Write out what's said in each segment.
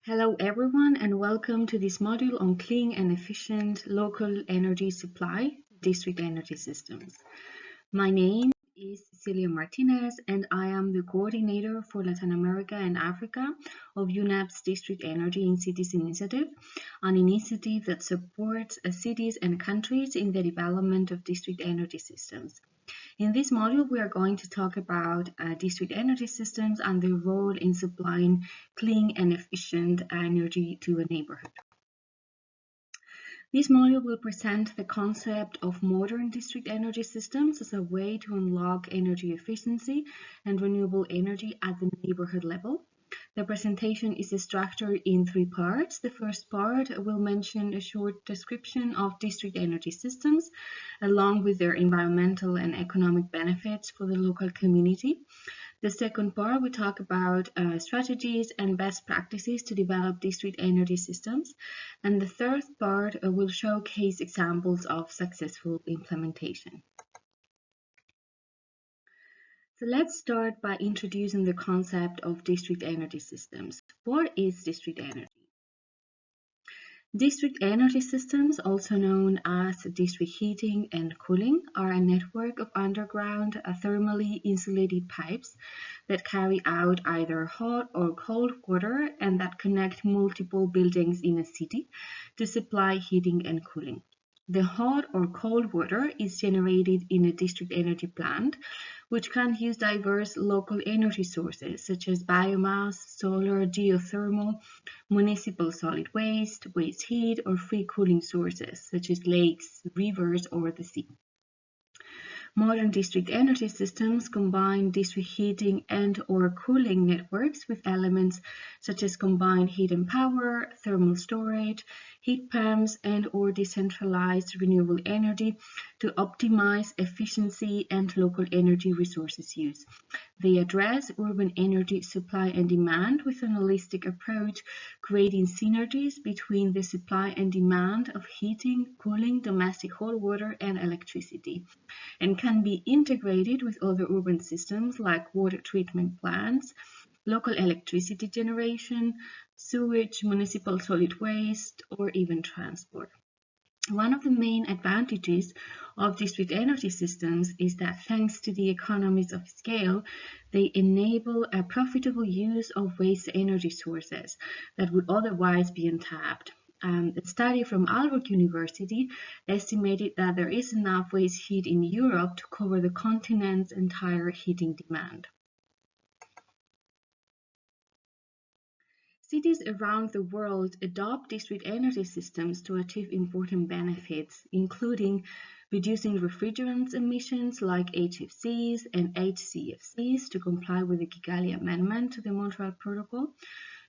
Hello everyone and welcome to this module on clean and efficient local energy supply, district energy systems. My name is Cecilia Martinez and I am the coordinator for Latin America and Africa of UNEP's District Energy in Cities Initiative, an initiative that supports cities and countries in the development of district energy systems. In this module, we are going to talk about district energy systems and their role in supplying clean and efficient energy to a neighborhood. This module will present the concept of modern district energy systems as a way to unlock energy efficiency and renewable energy at the neighborhood level. The presentation is structured in three parts. The first part will mention a short description of district energy systems, along with their environmental and economic benefits for the local community. The second part, we talk about strategies and best practices to develop district energy systems. And the third part will showcase examples of successful implementation. So let's start by introducing the concept of district energy systems. What is district energy? District energy systems, also known as district heating and cooling, are a network of underground thermally insulated pipes that carry out either hot or cold water and that connect multiple buildings in a city to supply heating and cooling. The hot or cold water is generated in a district energy plant, which can use diverse local energy sources such as biomass, solar, geothermal, municipal solid waste, waste heat, or free cooling sources such as lakes, rivers, or the sea. Modern district energy systems combine district heating and/or cooling networks with elements such as combined heat and power, thermal storage, heat pumps, and/or decentralized renewable energy to optimize efficiency and local energy resources use. They address urban energy supply and demand with an holistic approach, creating synergies between the supply and demand of heating, cooling, domestic hot water, and electricity, and can be integrated with other urban systems like water treatment plants, local electricity generation, sewage, municipal solid waste, or even transport. One of the main advantages of district energy systems is that thanks to the economies of scale, they enable a profitable use of waste energy sources that would otherwise be untapped. A study from Aalborg University estimated that there is enough waste heat in Europe to cover the continent's entire heating demand. Cities around the world adopt district energy systems to achieve important benefits, including reducing refrigerant emissions like HFCs and HCFCs to comply with the Kigali Amendment to the Montreal Protocol,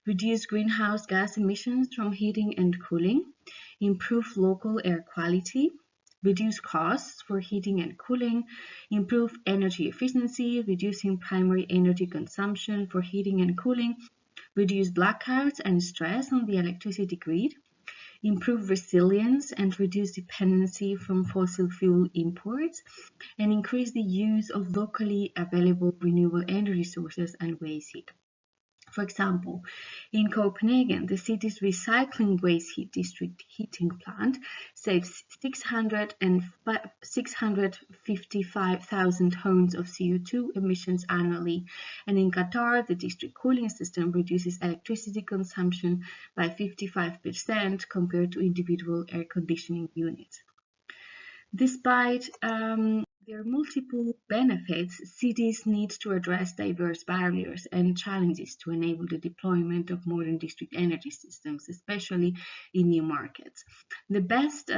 reduce greenhouse gas emissions from heating and cooling, improve local air quality, reduce costs for heating and cooling, improve energy efficiency, reducing primary energy consumption for heating and cooling, reduce blackouts and stress on the electricity grid, improve resilience and reduce dependency from fossil fuel imports, and increase the use of locally available renewable energy sources and waste heat. For example, in Copenhagen, the city's recycling waste heat district heating plant saves 655,000 tons of CO2 emissions annually, and in Qatar, the district cooling system reduces electricity consumption by 55% compared to individual air conditioning units. Despite their multiple benefits, cities need to address diverse barriers and challenges to enable the deployment of modern district energy systems, especially in new markets. The best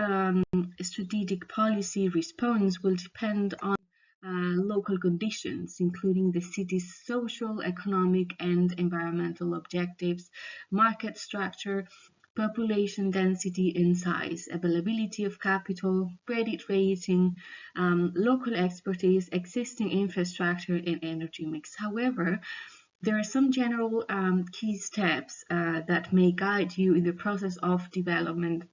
strategic policy response will depend on local conditions, including the city's social, economic, and environmental objectives, market structure, population density and size, availability of capital, credit rating, local expertise, existing infrastructure, and energy mix. However, there are some general key steps that may guide you in the process of development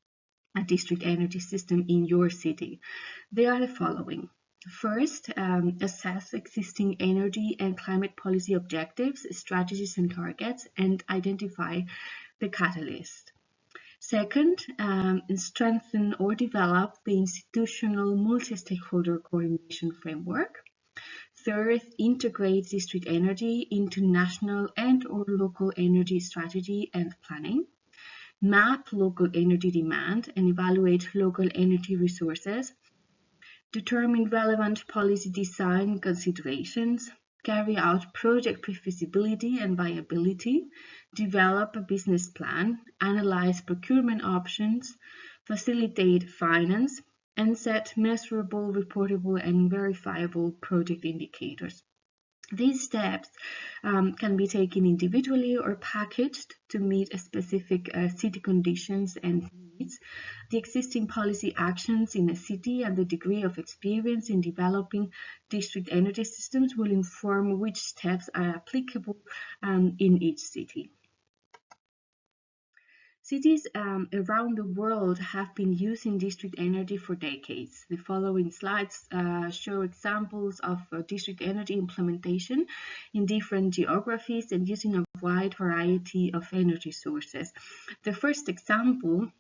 a district energy system in your city. They are the following. First, assess existing energy and climate policy objectives, strategies, and targets, and identify the catalyst. Second, strengthen or develop the institutional multi-stakeholder coordination framework. Third, integrate district energy into national and/or local energy strategy and planning. Map local energy demand and evaluate local energy resources. Determine relevant policy design considerations. Carry out project pre-feasibility and viability. Develop a business plan. Analyze procurement options. Facilitate finance. And set measurable, reportable, and verifiable project indicators. These steps can be taken individually or packaged to meet specific city conditions and needs. The existing policy actions in a city and the degree of experience in developing district energy systems will inform which steps are applicable in each city. Cities around the world have been using district energy for decades. The following slides show examples of district energy implementation in different geographies and using a wide variety of energy sources. The first example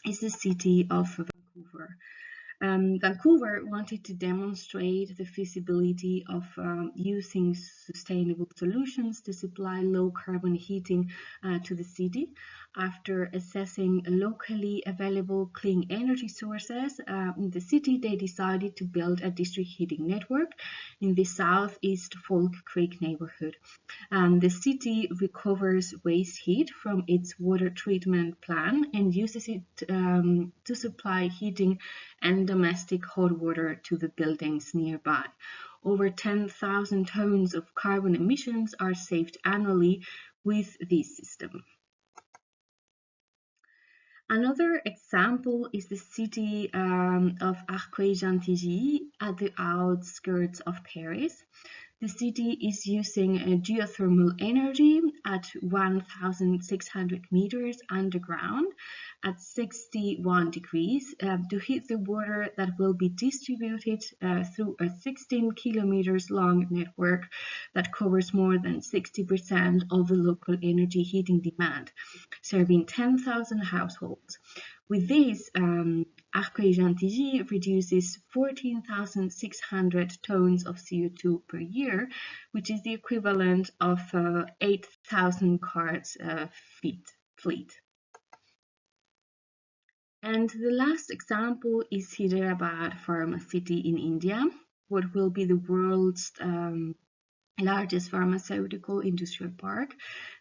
is the city of Vancouver. Vancouver wanted to demonstrate the feasibility of using sustainable solutions to supply low carbon heating to the city. After assessing locally available clean energy sources in the city, they decided to build a district heating network in the southeast Folk Creek neighborhood. The city recovers waste heat from its water treatment plant and uses it to supply heating and domestic hot water to the buildings nearby. Over 10,000 tons of carbon emissions are saved annually with this system. Another example is the city of Arcueil-Gentilly at the outskirts of Paris. The city is using geothermal energy at 1,600 meters underground at 61 degrees to heat the water that will be distributed through a 16 kilometers long network that covers more than 60% of the local energy heating demand, serving 10,000 households. With this, Arcueil-Gentilly reduces 14,600 tons of CO2 per year, which is the equivalent of 8,000 cars fleet. And the last example is Hyderabad Pharma City in India, what will be the world's largest pharmaceutical industrial park.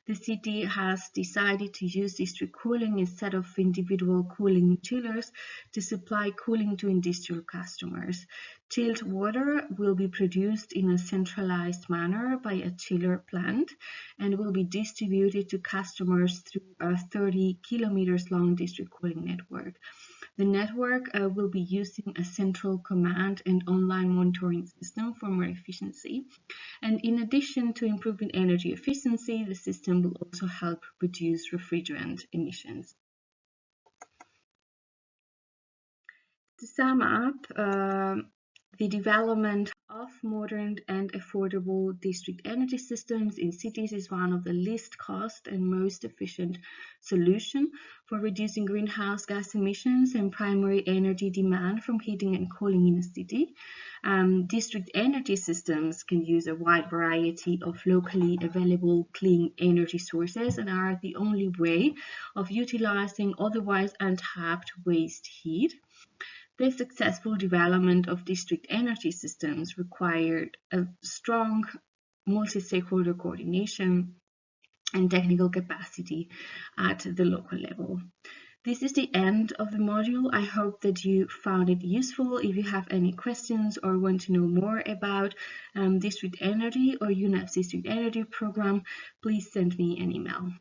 The city has decided to use district cooling instead of individual cooling chillers to supply cooling to industrial customers. Chilled water will be produced in a centralized manner by a chiller plant and will be distributed to customers through a 30 kilometers long district cooling network. The network will be using a central command and online monitoring system for more efficiency. And in addition to improving energy efficiency, the system will also help reduce refrigerant emissions. To sum up, the development of modern and affordable district energy systems in cities is one of the least cost and most efficient solutions for reducing greenhouse gas emissions and primary energy demand from heating and cooling in a city. District energy systems can use a wide variety of locally available clean energy sources and are the only way of utilizing otherwise untapped waste heat. The successful development of district energy systems required a strong multi-stakeholder coordination and technical capacity at the local level. This is the end of the module. I hope that you found it useful. If you have any questions or want to know more about district energy or UNEP's district energy program, please send me an email.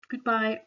Goodbye.